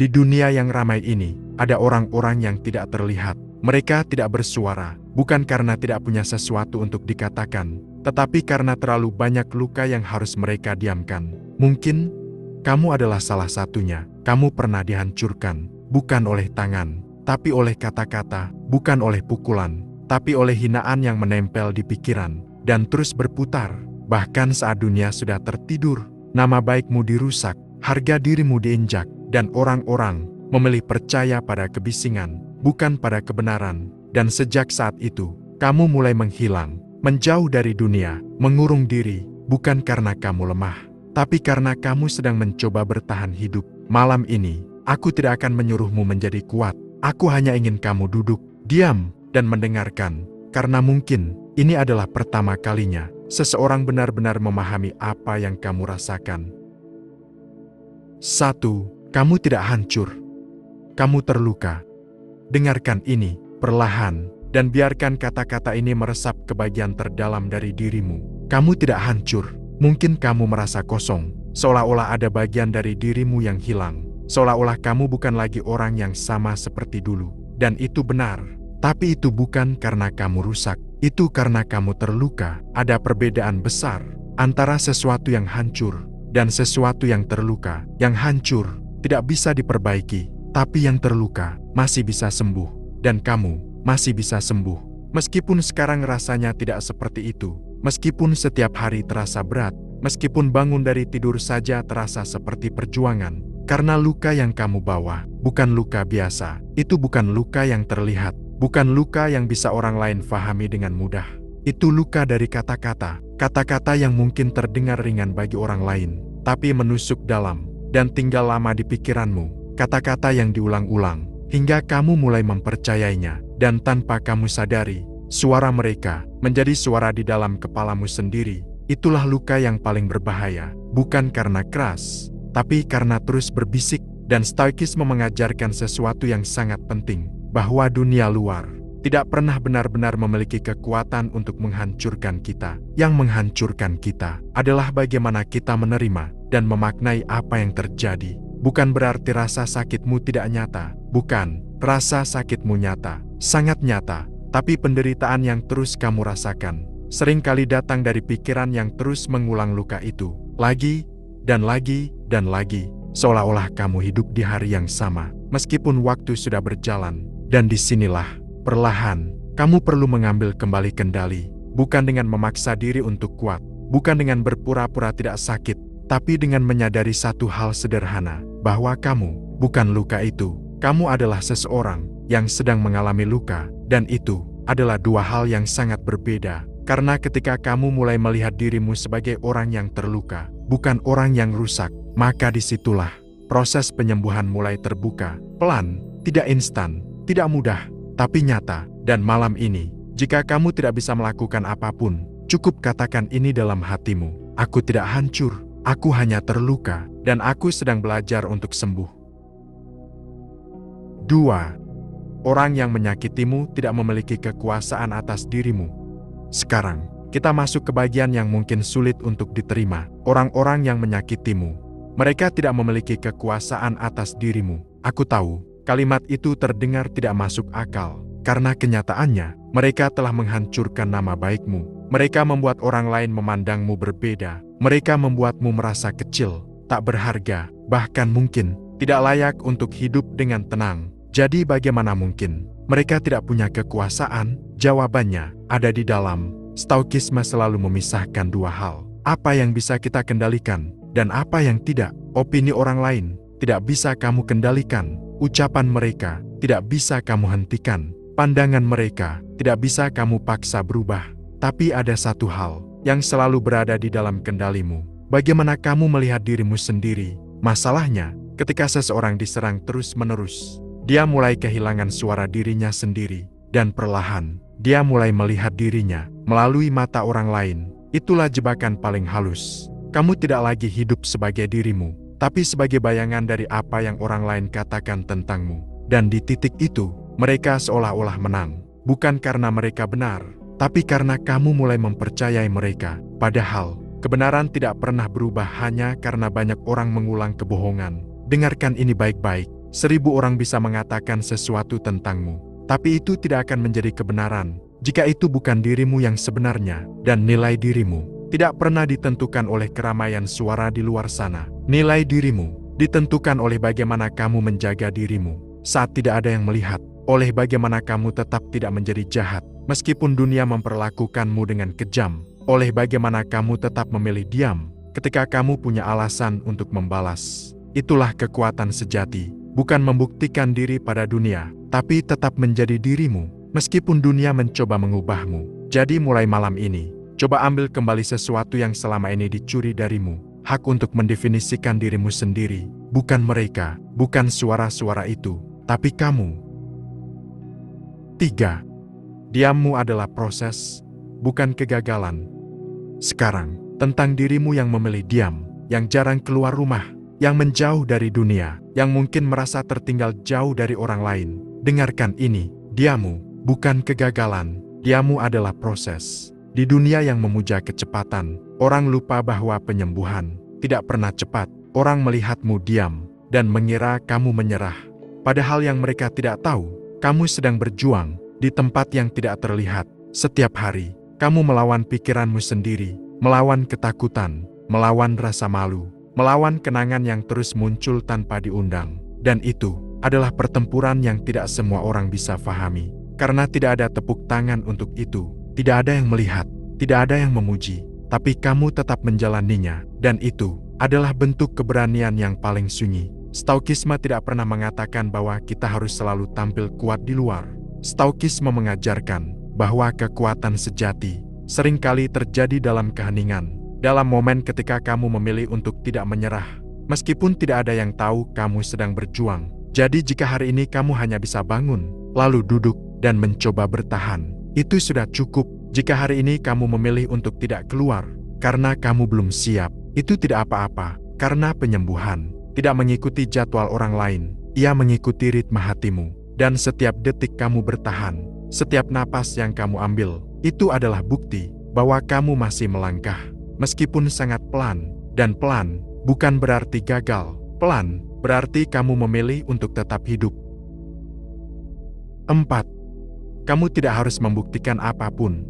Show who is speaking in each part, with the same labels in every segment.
Speaker 1: Di dunia yang ramai ini, ada orang-orang yang tidak terlihat. Mereka tidak bersuara, bukan karena tidak punya sesuatu untuk dikatakan, tetapi karena terlalu banyak luka yang harus mereka diamkan. Mungkin kamu adalah salah satunya. Kamu pernah dihancurkan, bukan oleh tangan, tapi oleh kata-kata, bukan oleh pukulan, tapi oleh hinaan yang menempel di pikiran, dan terus berputar. Bahkan saat dunia sudah tertidur, nama baikmu dirusak, harga dirimu diinjak, dan orang-orang memilih percaya pada kebisingan, bukan pada kebenaran. Dan sejak saat itu, kamu mulai menghilang, menjauh dari dunia, mengurung diri, bukan karena kamu lemah, tapi karena kamu sedang mencoba bertahan hidup. Malam ini, aku tidak akan menyuruhmu menjadi kuat. Aku hanya ingin kamu duduk, diam, dan mendengarkan. Karena mungkin, ini adalah pertama kalinya seseorang benar-benar memahami apa yang kamu rasakan. 1. Kamu tidak hancur. Kamu terluka. Dengarkan ini, perlahan, dan biarkan kata-kata ini meresap ke bagian terdalam dari dirimu. Kamu tidak hancur. Mungkin kamu merasa kosong, seolah-olah ada bagian dari dirimu yang hilang. Seolah-olah kamu bukan lagi orang yang sama seperti dulu. Dan itu benar. Tapi itu bukan karena kamu rusak. Itu karena kamu terluka. Ada perbedaan besar antara sesuatu yang hancur dan sesuatu yang terluka. Yang hancur tidak bisa diperbaiki, tapi yang terluka masih bisa sembuh. Dan kamu masih bisa sembuh. Meskipun sekarang rasanya tidak seperti itu, meskipun setiap hari terasa berat, meskipun bangun dari tidur saja terasa seperti perjuangan, karena luka yang kamu bawa bukan luka biasa. Itu bukan luka yang terlihat, bukan luka yang bisa orang lain fahami dengan mudah. Itu luka dari kata-kata, kata-kata yang mungkin terdengar ringan bagi orang lain, tapi menusuk dalam dan tinggal lama di pikiranmu. Kata-kata yang diulang-ulang hingga kamu mulai mempercayainya, dan tanpa kamu sadari, suara mereka menjadi suara di dalam kepalamu sendiri. Itulah luka yang paling berbahaya, bukan karena keras, tapi karena terus berbisik. Dan Stoikisme mengajarkan sesuatu yang sangat penting, bahwa dunia luar tidak pernah benar-benar memiliki kekuatan untuk menghancurkan kita. Yang menghancurkan kita adalah bagaimana kita menerima dan memaknai apa yang terjadi. Bukan berarti rasa sakitmu tidak nyata. Bukan, rasa sakitmu nyata, sangat nyata. Tapi penderitaan yang terus kamu rasakan seringkali datang dari pikiran yang terus mengulang luka itu lagi dan lagi dan lagi. Seolah-olah kamu hidup di hari yang sama, meskipun waktu sudah berjalan. Dan disinilah, perlahan, kamu perlu mengambil kembali kendali. Bukan dengan memaksa diri untuk kuat, bukan dengan berpura-pura tidak sakit, tapi dengan menyadari satu hal sederhana, bahwa kamu bukan luka itu. Kamu adalah seseorang yang sedang mengalami luka, dan itu adalah dua hal yang sangat berbeda. Karena ketika kamu mulai melihat dirimu sebagai orang yang terluka, bukan orang yang rusak, maka disitulah proses penyembuhan mulai terbuka, pelan, tidak instan, tidak mudah, tapi nyata. Dan malam ini, jika kamu tidak bisa melakukan apapun, cukup katakan ini dalam hatimu. Aku tidak hancur, aku hanya terluka, dan aku sedang belajar untuk sembuh. 2. Orang yang menyakitimu tidak memiliki kekuasaan atas dirimu. Sekarang, kita masuk ke bagian yang mungkin sulit untuk diterima. Orang-orang yang menyakitimu, mereka tidak memiliki kekuasaan atas dirimu. Aku tahu, kalimat itu terdengar tidak masuk akal, karena kenyataannya, mereka telah menghancurkan nama baikmu. Mereka membuat orang lain memandangmu berbeda. Mereka membuatmu merasa kecil, tak berharga, bahkan mungkin tidak layak untuk hidup dengan tenang. Jadi bagaimana mungkin mereka tidak punya kekuasaan? Jawabannya ada di dalam Stoikisme selalu memisahkan dua hal. Apa yang bisa kita kendalikan dan apa yang tidak. Opini orang lain tidak bisa kamu kendalikan. Ucapan mereka tidak bisa kamu hentikan. Pandangan mereka tidak bisa kamu paksa berubah. Tapi ada satu hal yang selalu berada di dalam kendalimu. Bagaimana kamu melihat dirimu sendiri. Masalahnya, ketika seseorang diserang terus-menerus, dia mulai kehilangan suara dirinya sendiri. Dan perlahan, dia mulai melihat dirinya melalui mata orang lain. Itulah jebakan paling halus. Kamu tidak lagi hidup sebagai dirimu, tapi sebagai bayangan dari apa yang orang lain katakan tentangmu. Dan di titik itu, mereka seolah-olah menang. Bukan karena mereka benar, tapi karena kamu mulai mempercayai mereka. Padahal, kebenaran tidak pernah berubah hanya karena banyak orang mengulang kebohongan. Dengarkan ini baik-baik. 1000 orang bisa mengatakan sesuatu tentangmu, tapi itu tidak akan menjadi kebenaran jika itu bukan dirimu yang sebenarnya. Dan nilai dirimu tidak pernah ditentukan oleh keramaian suara di luar sana. Nilai dirimu ditentukan oleh bagaimana kamu menjaga dirimu saat tidak ada yang melihat, oleh bagaimana kamu tetap tidak menjadi jahat meskipun dunia memperlakukanmu dengan kejam, oleh bagaimana kamu tetap memilih diam ketika kamu punya alasan untuk membalas. Itulah kekuatan sejati, bukan membuktikan diri pada dunia, tapi tetap menjadi dirimu meskipun dunia mencoba mengubahmu. Jadi mulai malam ini, coba ambil kembali sesuatu yang selama ini dicuri darimu, hak untuk mendefinisikan dirimu sendiri, bukan mereka, bukan suara-suara itu, tapi kamu. 3. Diammu adalah proses, bukan kegagalan. Sekarang, tentang dirimu yang memilih diam, yang jarang keluar rumah, yang menjauh dari dunia, yang mungkin merasa tertinggal jauh dari orang lain. Dengarkan ini, diammu bukan kegagalan, diammu adalah proses. Di dunia yang memuja kecepatan, orang lupa bahwa penyembuhan tidak pernah cepat. Orang melihatmu diam dan mengira kamu menyerah. Padahal yang mereka tidak tahu, kamu sedang berjuang di tempat yang tidak terlihat. Setiap hari, kamu melawan pikiranmu sendiri, melawan ketakutan, melawan rasa malu, melawan kenangan yang terus muncul tanpa diundang. Dan itu adalah pertempuran yang tidak semua orang bisa fahami, karena tidak ada tepuk tangan untuk itu. Tidak ada yang melihat, tidak ada yang memuji, tapi kamu tetap menjalaninya, dan itu adalah bentuk keberanian yang paling sunyi. Stoikisme tidak pernah mengatakan bahwa kita harus selalu tampil kuat di luar. Stoikisme mengajarkan bahwa kekuatan sejati seringkali terjadi dalam keheningan, dalam momen ketika kamu memilih untuk tidak menyerah, meskipun tidak ada yang tahu kamu sedang berjuang. Jadi jika hari ini kamu hanya bisa bangun, lalu duduk, dan mencoba bertahan, itu sudah cukup. Jika hari ini kamu memilih untuk tidak keluar, karena kamu belum siap, itu tidak apa-apa, karena penyembuhan tidak mengikuti jadwal orang lain, ia mengikuti ritme hatimu. Dan setiap detik kamu bertahan, setiap napas yang kamu ambil, itu adalah bukti bahwa kamu masih melangkah. Meskipun sangat pelan, dan pelan bukan berarti gagal, pelan berarti kamu memilih untuk tetap hidup. 4. Kamu tidak harus membuktikan apapun.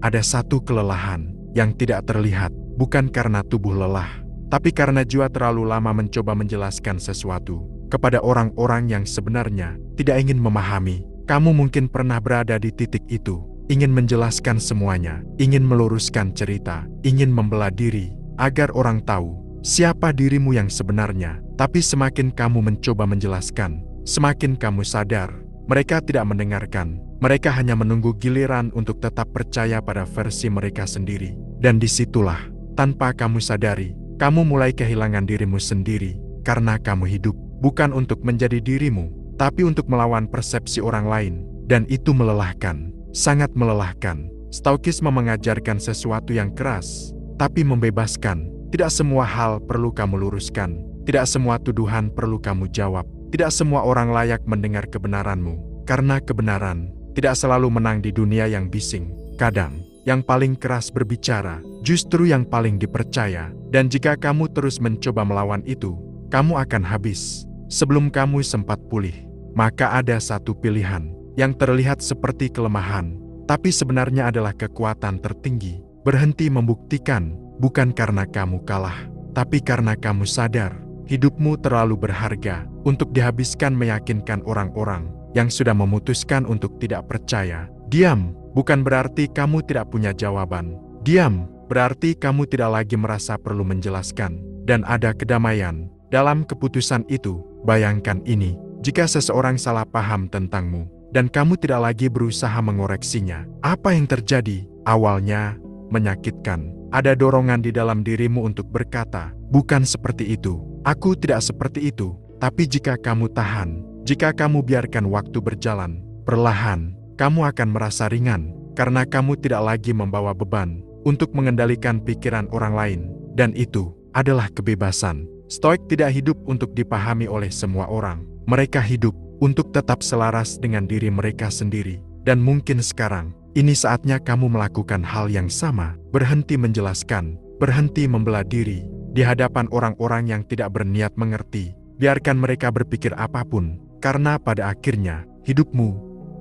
Speaker 1: Ada satu kelelahan yang tidak terlihat, bukan karena tubuh lelah, tapi karena jiwa terlalu lama mencoba menjelaskan sesuatu kepada orang-orang yang sebenarnya tidak ingin memahami. Kamu mungkin pernah berada di titik itu, ingin menjelaskan semuanya, ingin meluruskan cerita, ingin membela diri, agar orang tahu siapa dirimu yang sebenarnya. Tapi semakin kamu mencoba menjelaskan, semakin kamu sadar, mereka tidak mendengarkan. Mereka hanya menunggu giliran untuk tetap percaya pada versi mereka sendiri. Dan disitulah, tanpa kamu sadari, kamu mulai kehilangan dirimu sendiri, karena kamu hidup bukan untuk menjadi dirimu, tapi untuk melawan persepsi orang lain. Dan itu melelahkan, sangat melelahkan. Stoikisme mengajarkan sesuatu yang keras, tapi membebaskan. Tidak semua hal perlu kamu luruskan, tidak semua tuduhan perlu kamu jawab, tidak semua orang layak mendengar kebenaranmu, karena kebenaran tidak selalu menang di dunia yang bising. Kadang, yang paling keras berbicara, justru yang paling dipercaya. Dan jika kamu terus mencoba melawan itu, kamu akan habis sebelum kamu sempat pulih. Maka ada satu pilihan yang terlihat seperti kelemahan, tapi sebenarnya adalah kekuatan tertinggi. Berhenti membuktikan, bukan karena kamu kalah, tapi karena kamu sadar hidupmu terlalu berharga untuk dihabiskan meyakinkan orang-orang yang sudah memutuskan untuk tidak percaya. Diam bukan berarti kamu tidak punya jawaban. Diam berarti kamu tidak lagi merasa perlu menjelaskan. Dan ada kedamaian dalam keputusan itu. Bayangkan ini, jika seseorang salah paham tentangmu, dan kamu tidak lagi berusaha mengoreksinya. Apa yang terjadi? Awalnya menyakitkan. Ada dorongan di dalam dirimu untuk berkata, bukan seperti itu, aku tidak seperti itu. Tapi jika kamu tahan, jika kamu biarkan waktu berjalan, perlahan, kamu akan merasa ringan, karena kamu tidak lagi membawa beban untuk mengendalikan pikiran orang lain. Dan itu adalah kebebasan. Stoik tidak hidup untuk dipahami oleh semua orang. Mereka hidup untuk tetap selaras dengan diri mereka sendiri. Dan mungkin sekarang, ini saatnya kamu melakukan hal yang sama. Berhenti menjelaskan, berhenti membela diri di hadapan orang-orang yang tidak berniat mengerti. biarkan mereka berpikir apapun, karena pada akhirnya, hidupmu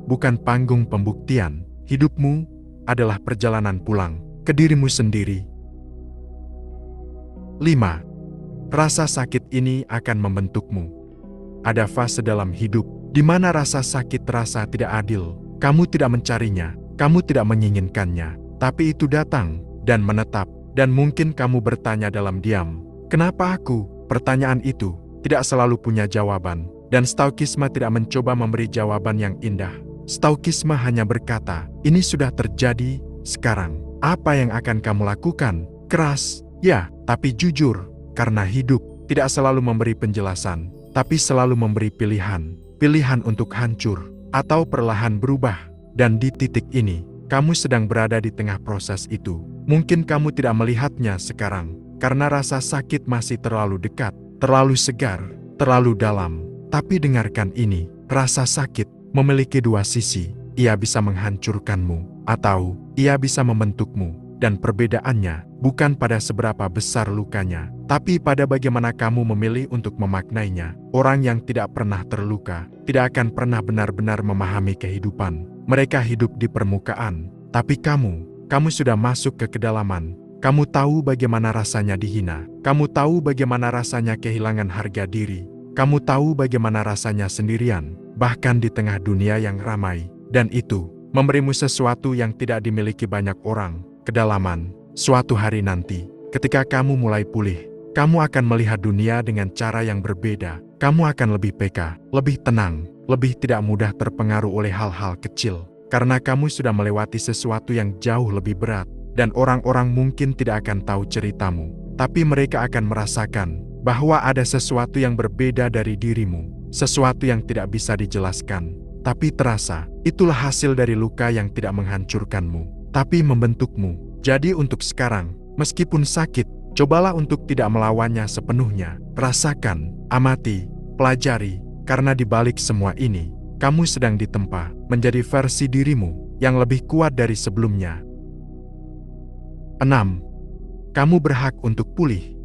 Speaker 1: bukan panggung pembuktian, hidupmu adalah perjalanan pulang ke dirimu sendiri. 5. Rasa sakit ini akan membentukmu. Ada fase dalam hidup di mana rasa sakit terasa tidak adil. Kamu tidak mencarinya, kamu tidak menginginkannya, tapi itu datang dan menetap, dan mungkin kamu bertanya dalam diam, "Kenapa aku?" Pertanyaan itu tidak selalu punya jawaban, dan Stoikisme tidak mencoba memberi jawaban yang indah. Stoikisme hanya berkata, "Ini sudah terjadi, sekarang. Apa yang akan kamu lakukan?" Keras, ya, tapi jujur, karena hidup tidak selalu memberi penjelasan, tapi selalu memberi pilihan. Pilihan untuk hancur, atau perlahan berubah. Dan di titik ini, kamu sedang berada di tengah proses itu. Mungkin kamu tidak melihatnya sekarang, karena rasa sakit masih terlalu dekat, terlalu segar, terlalu dalam. Tapi dengarkan ini, rasa sakit memiliki dua sisi. Ia bisa menghancurkanmu, atau ia bisa membentukmu. Dan perbedaannya bukan pada seberapa besar lukanya, tapi pada bagaimana kamu memilih untuk memaknainya. Orang yang tidak pernah terluka tidak akan pernah benar-benar memahami kehidupan. Mereka hidup di permukaan, tapi kamu sudah masuk ke kedalaman. Kamu tahu bagaimana rasanya dihina. Kamu tahu bagaimana rasanya kehilangan harga diri. Kamu tahu bagaimana rasanya sendirian, bahkan di tengah dunia yang ramai. Dan itu memberimu sesuatu yang tidak dimiliki banyak orang. Kedalaman. Suatu hari nanti, ketika kamu mulai pulih, kamu akan melihat dunia dengan cara yang berbeda. Kamu akan lebih peka, lebih tenang, lebih tidak mudah terpengaruh oleh hal-hal kecil. Karena kamu sudah melewati sesuatu yang jauh lebih berat. Dan orang-orang mungkin tidak akan tahu ceritamu, tapi mereka akan merasakan bahwa ada sesuatu yang berbeda dari dirimu. Sesuatu yang tidak bisa dijelaskan, tapi terasa. Itulah hasil dari luka yang tidak menghancurkanmu, tapi membentukmu. Jadi untuk sekarang, meskipun sakit, cobalah untuk tidak melawannya sepenuhnya. Rasakan, amati, pelajari, karena di balik semua ini, kamu sedang ditempa menjadi versi dirimu yang lebih kuat dari sebelumnya. 6. Kamu berhak untuk pulih.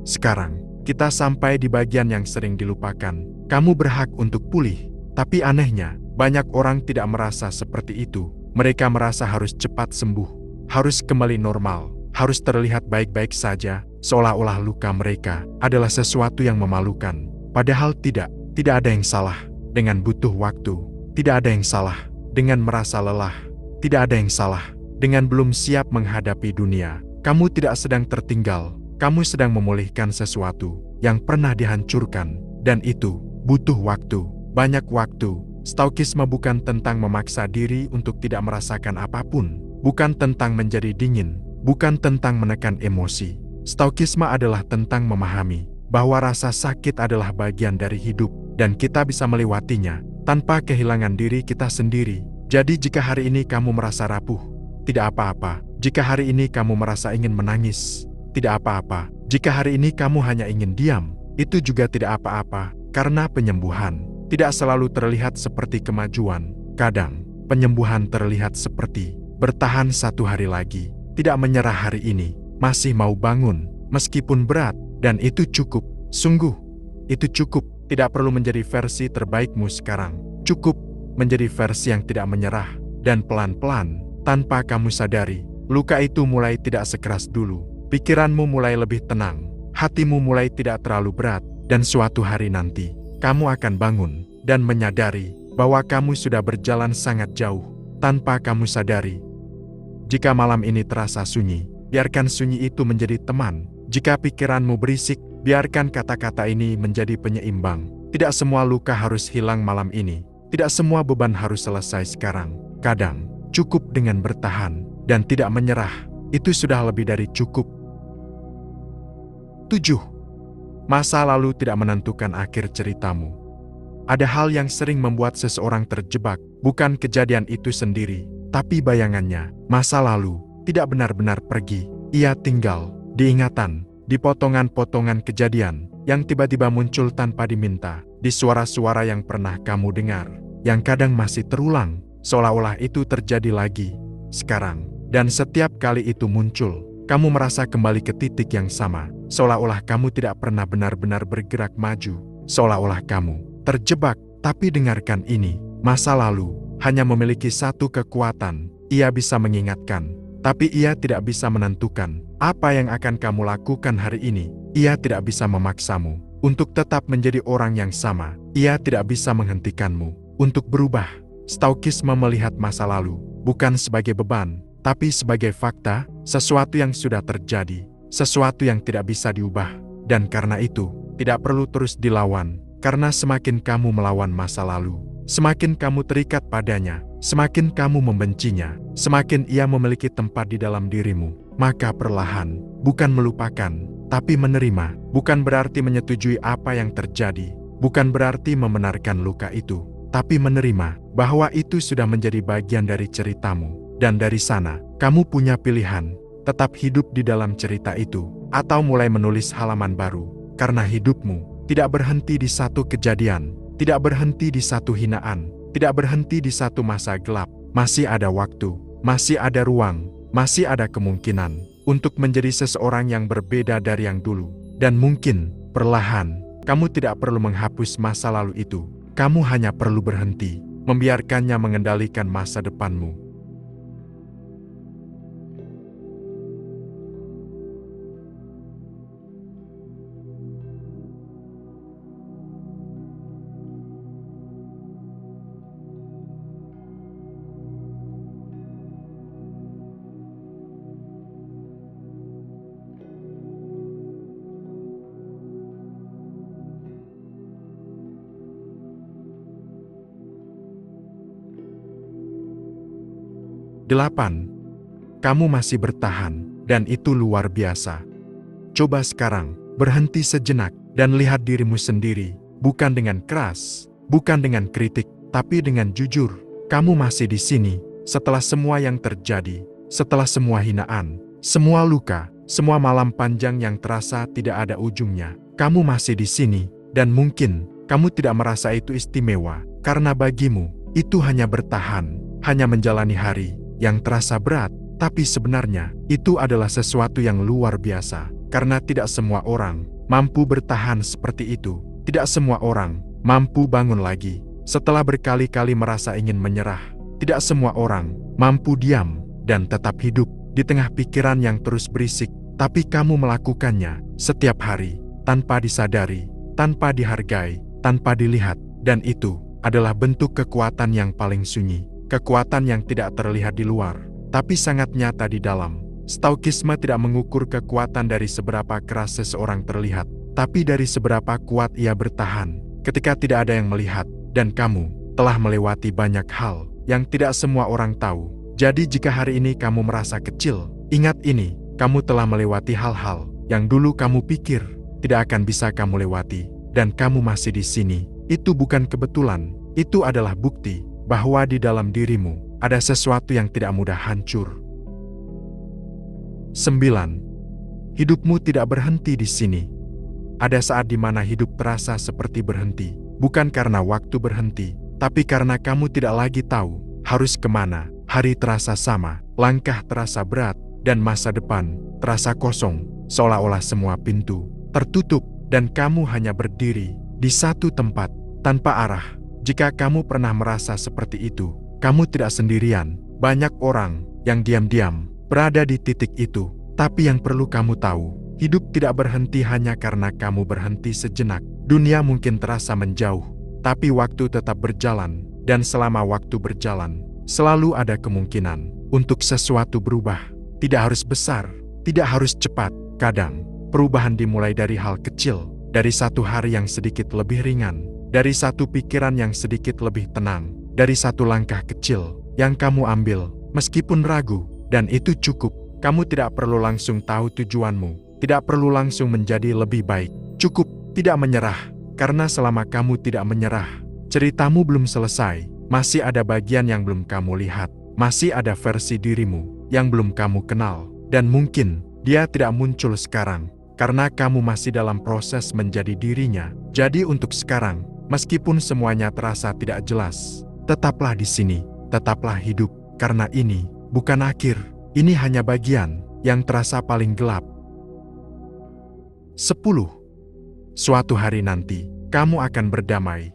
Speaker 1: Sekarang, kita sampai di bagian yang sering dilupakan. Kamu berhak untuk pulih, tapi anehnya, banyak orang tidak merasa seperti itu. Mereka merasa harus cepat sembuh, harus kembali normal, harus terlihat baik-baik saja, seolah-olah luka mereka adalah sesuatu yang memalukan. Padahal tidak ada yang salah dengan butuh waktu, tidak ada yang salah dengan merasa lelah, tidak ada yang salah dengan belum siap menghadapi dunia. Kamu tidak sedang tertinggal, kamu sedang memulihkan sesuatu yang pernah dihancurkan, dan itu butuh waktu, banyak waktu. Stoikisme bukan tentang memaksa diri untuk tidak merasakan apapun, bukan tentang menjadi dingin, bukan tentang menekan emosi. Stoikisme adalah tentang memahami bahwa rasa sakit adalah bagian dari hidup, dan kita bisa melewatinya tanpa kehilangan diri kita sendiri. Jadi jika hari ini kamu merasa rapuh, tidak apa-apa. Jika hari ini kamu merasa ingin menangis, tidak apa-apa. Jika hari ini kamu hanya ingin diam, itu juga tidak apa-apa, karena penyembuhan tidak selalu terlihat seperti kemajuan. Kadang, penyembuhan terlihat seperti bertahan satu hari lagi, tidak menyerah hari ini, masih mau bangun, meskipun berat, dan itu cukup. Sungguh, itu cukup. Tidak perlu menjadi versi terbaikmu sekarang. Cukup menjadi versi yang tidak menyerah, dan pelan-pelan, tanpa kamu sadari, luka itu mulai tidak sekeras dulu. Pikiranmu mulai lebih tenang, hatimu mulai tidak terlalu berat, dan suatu hari nanti, kamu akan bangun dan menyadari bahwa kamu sudah berjalan sangat jauh tanpa kamu sadari. Jika malam ini terasa sunyi, biarkan sunyi itu menjadi teman. Jika pikiranmu berisik, biarkan kata-kata ini menjadi penyeimbang. Tidak semua luka harus hilang malam ini. Tidak semua beban harus selesai sekarang. Kadang, cukup dengan bertahan dan tidak menyerah. Itu sudah lebih dari cukup. 7. Masa lalu tidak menentukan akhir ceritamu. Ada hal yang sering membuat seseorang terjebak, bukan kejadian itu sendiri, tapi bayangannya. Masa lalu tidak benar-benar pergi. Ia tinggal di ingatan, di potongan-potongan kejadian yang tiba-tiba muncul tanpa diminta, di suara-suara yang pernah kamu dengar, yang kadang masih terulang, seolah-olah itu terjadi lagi, sekarang. Dan setiap kali itu muncul, kamu merasa kembali ke titik yang sama, seolah-olah kamu tidak pernah benar-benar bergerak maju. seolah-olah kamu terjebak. Tapi dengarkan ini, masa lalu hanya memiliki satu kekuatan. Ia bisa mengingatkan, tapi ia tidak bisa menentukan apa yang akan kamu lakukan hari ini. Ia tidak bisa memaksamu untuk tetap menjadi orang yang sama. Ia tidak bisa menghentikanmu untuk berubah. Stoikisme melihat masa lalu bukan sebagai beban, tapi sebagai fakta, sesuatu yang sudah terjadi, sesuatu yang tidak bisa diubah. Dan karena itu, tidak perlu terus dilawan, karena semakin kamu melawan masa lalu, semakin kamu terikat padanya, semakin kamu membencinya, semakin ia memiliki tempat di dalam dirimu. Maka perlahan, bukan melupakan, tapi menerima, bukan berarti menyetujui apa yang terjadi, bukan berarti membenarkan luka itu, tapi menerima bahwa itu sudah menjadi bagian dari ceritamu. Dan dari sana, kamu punya pilihan, tetap hidup di dalam cerita itu, atau mulai menulis halaman baru. Karena hidupmu tidak berhenti di satu kejadian, tidak berhenti di satu hinaan, tidak berhenti di satu masa gelap. Masih ada waktu, masih ada ruang, masih ada kemungkinan untuk menjadi seseorang yang berbeda dari yang dulu. Dan mungkin, perlahan, kamu tidak perlu menghapus masa lalu itu. Kamu hanya perlu berhenti, membiarkannya mengendalikan masa depanmu. Delapan, kamu masih bertahan, dan itu luar biasa. Coba sekarang, berhenti sejenak, dan lihat dirimu sendiri, bukan dengan keras, bukan dengan kritik, tapi dengan jujur. Kamu masih di sini, setelah semua yang terjadi, setelah semua hinaan, semua luka, semua malam panjang yang terasa tidak ada ujungnya. Kamu masih di sini, dan mungkin, kamu tidak merasa itu istimewa, karena bagimu, itu hanya bertahan, hanya menjalani hari yang terasa berat, tapi sebenarnya itu adalah sesuatu yang luar biasa, karena tidak semua orang mampu bertahan seperti itu. Tidak semua orang mampu bangun lagi setelah berkali-kali merasa ingin menyerah. Tidak semua orang mampu diam dan tetap hidup di tengah pikiran yang terus berisik, tapi kamu melakukannya setiap hari, tanpa disadari, tanpa dihargai, tanpa dilihat, dan itu adalah bentuk kekuatan yang paling sunyi. Kekuatan yang tidak terlihat di luar, tapi sangat nyata di dalam. Stoikisme tidak mengukur kekuatan dari seberapa keras seseorang terlihat, tapi dari seberapa kuat ia bertahan ketika tidak ada yang melihat. Dan kamu telah melewati banyak hal yang tidak semua orang tahu. Jadi jika hari ini kamu merasa kecil, ingat ini, kamu telah melewati hal-hal yang dulu kamu pikir tidak akan bisa kamu lewati. Dan kamu masih di sini. Itu bukan kebetulan, itu adalah bukti bahwa di dalam dirimu ada sesuatu yang tidak mudah hancur. 9. Hidupmu tidak berhenti di sini. Ada saat di mana hidup terasa seperti berhenti, bukan karena waktu berhenti, tapi karena kamu tidak lagi tahu harus kemana. Hari terasa sama, langkah terasa berat, dan masa depan terasa kosong, seolah-olah semua pintu tertutup, dan kamu hanya berdiri di satu tempat, tanpa arah. Jika kamu pernah merasa seperti itu, kamu tidak sendirian. Banyak orang yang diam-diam berada di titik itu. Tapi yang perlu kamu tahu, hidup tidak berhenti hanya karena kamu berhenti sejenak. Dunia mungkin terasa menjauh, tapi waktu tetap berjalan. Dan selama waktu berjalan, selalu ada kemungkinan untuk sesuatu berubah. Tidak harus besar, tidak harus cepat. Kadang, perubahan dimulai dari hal kecil, dari satu hari yang sedikit lebih ringan, dari satu pikiran yang sedikit lebih tenang, dari satu langkah kecil yang kamu ambil, meskipun ragu, dan itu cukup. Kamu tidak perlu langsung tahu tujuanmu, tidak perlu langsung menjadi lebih baik. Cukup tidak menyerah, karena selama kamu tidak menyerah, ceritamu belum selesai. Masih ada bagian yang belum kamu lihat, masih ada versi dirimu yang belum kamu kenal, dan mungkin dia tidak muncul sekarang, karena kamu masih dalam proses menjadi dirinya. Jadi untuk sekarang, meskipun semuanya terasa tidak jelas, tetaplah di sini, tetaplah hidup, karena ini bukan akhir, ini hanya bagian yang terasa paling gelap. 10. Suatu hari nanti, kamu akan berdamai.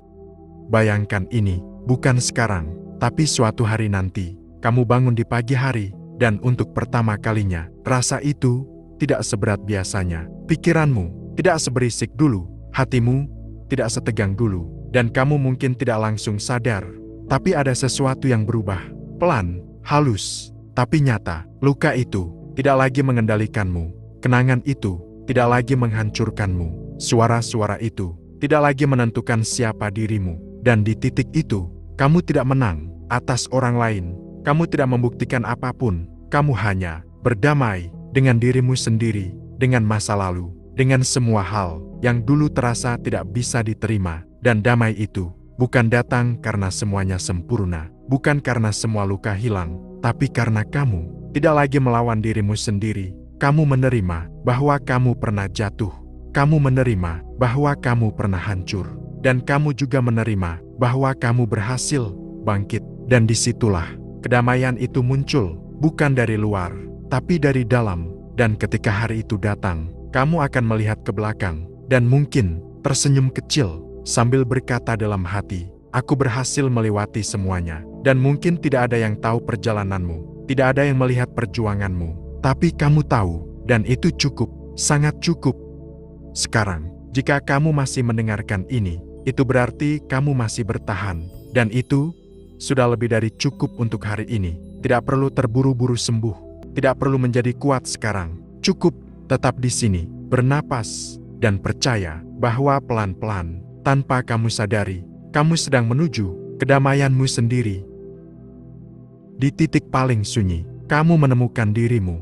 Speaker 1: Bayangkan ini, bukan sekarang, tapi suatu hari nanti, kamu bangun di pagi hari, dan untuk pertama kalinya, rasa itu tidak seberat biasanya. Pikiranmu tidak seberisik dulu, hatimu tidak setegang dulu, dan kamu mungkin tidak langsung sadar. Tapi ada sesuatu yang berubah, pelan, halus, tapi nyata. Luka itu tidak lagi mengendalikanmu, kenangan itu tidak lagi menghancurkanmu, suara-suara itu tidak lagi menentukan siapa dirimu. Dan di titik itu, kamu tidak menang atas orang lain, kamu tidak membuktikan apapun, kamu hanya berdamai dengan dirimu sendiri, dengan masa lalu, dengan semua hal yang dulu terasa tidak bisa diterima. Dan damai itu bukan datang karena semuanya sempurna, bukan karena semua luka hilang, tapi karena kamu tidak lagi melawan dirimu sendiri. Kamu menerima bahwa kamu pernah jatuh, kamu menerima bahwa kamu pernah hancur, dan kamu juga menerima bahwa kamu berhasil bangkit. Dan disitulah kedamaian itu muncul, bukan dari luar, tapi dari dalam. Dan ketika hari itu datang, kamu akan melihat ke belakang, dan mungkin tersenyum kecil, sambil berkata dalam hati, aku berhasil melewati semuanya. Dan mungkin tidak ada yang tahu perjalananmu, tidak ada yang melihat perjuanganmu, tapi kamu tahu, dan itu cukup, sangat cukup. Sekarang, jika kamu masih mendengarkan ini, itu berarti kamu masih bertahan, dan itu sudah lebih dari cukup untuk hari ini. Tidak perlu terburu-buru sembuh, tidak perlu menjadi kuat sekarang. Cukup tetap di sini, bernapas, dan percaya bahwa pelan-pelan, tanpa kamu sadari, kamu sedang menuju kedamaianmu sendiri. Di titik paling sunyi, kamu menemukan dirimu.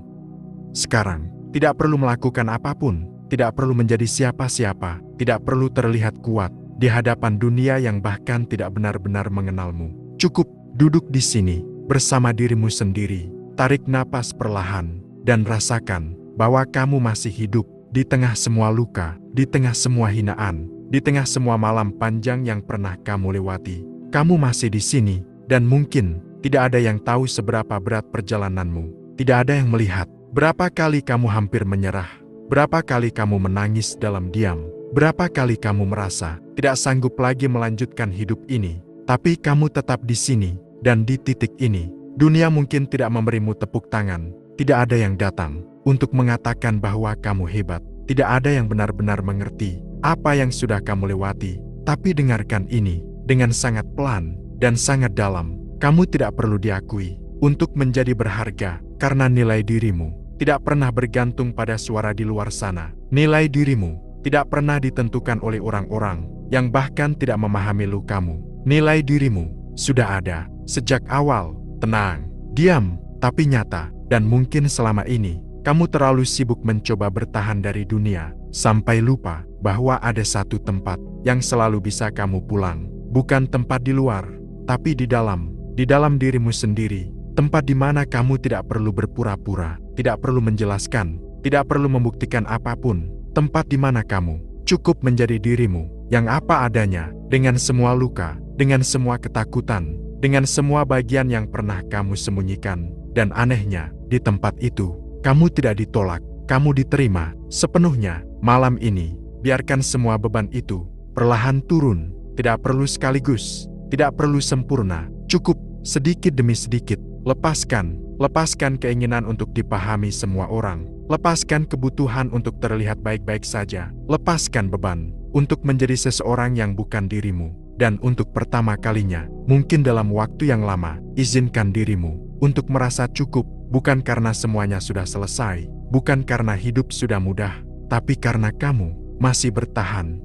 Speaker 1: Sekarang, tidak perlu melakukan apapun, tidak perlu menjadi siapa-siapa, tidak perlu terlihat kuat di hadapan dunia yang bahkan tidak benar-benar mengenalmu. Cukup duduk di sini bersama dirimu sendiri, tarik napas perlahan, dan rasakan bahwa kamu masih hidup di tengah semua luka, di tengah semua hinaan, di tengah semua malam panjang yang pernah kamu lewati. Kamu masih di sini, dan mungkin tidak ada yang tahu seberapa berat perjalananmu. Tidak ada yang melihat berapa kali kamu hampir menyerah, berapa kali kamu menangis dalam diam, berapa kali kamu merasa tidak sanggup lagi melanjutkan hidup ini. Tapi kamu tetap di sini, dan di titik ini, dunia mungkin tidak memberimu tepuk tangan, tidak ada yang datang untuk mengatakan bahwa kamu hebat, tidak ada yang benar-benar mengerti apa yang sudah kamu lewati. Tapi dengarkan ini dengan sangat pelan dan sangat dalam. Kamu tidak perlu diakui untuk menjadi berharga, karena nilai dirimu tidak pernah bergantung pada suara di luar sana. Nilai dirimu tidak pernah ditentukan oleh orang-orang yang bahkan tidak memahami lukamu. Nilai dirimu sudah ada sejak awal, tenang, diam, tapi nyata. Dan mungkin selama ini, kamu terlalu sibuk mencoba bertahan dari dunia, sampai lupa bahwa ada satu tempat yang selalu bisa kamu pulang. Bukan tempat di luar, tapi di dalam dirimu sendiri. Tempat di mana kamu tidak perlu berpura-pura, tidak perlu menjelaskan, tidak perlu membuktikan apapun. Tempat di mana kamu cukup menjadi dirimu yang apa adanya, dengan semua luka, dengan semua ketakutan, dengan semua bagian yang pernah kamu sembunyikan. Dan anehnya, di tempat itu, kamu tidak ditolak, kamu diterima sepenuhnya. Malam ini, biarkan semua beban itu perlahan turun. Tidak perlu sekaligus, tidak perlu sempurna, cukup sedikit demi sedikit. Lepaskan keinginan untuk dipahami semua orang. Lepaskan kebutuhan untuk terlihat baik-baik saja. Lepaskan beban untuk menjadi seseorang yang bukan dirimu. Dan untuk pertama kalinya, mungkin dalam waktu yang lama, izinkan dirimu untuk merasa cukup, bukan karena semuanya sudah selesai, bukan karena hidup sudah mudah, tapi karena kamu masih bertahan.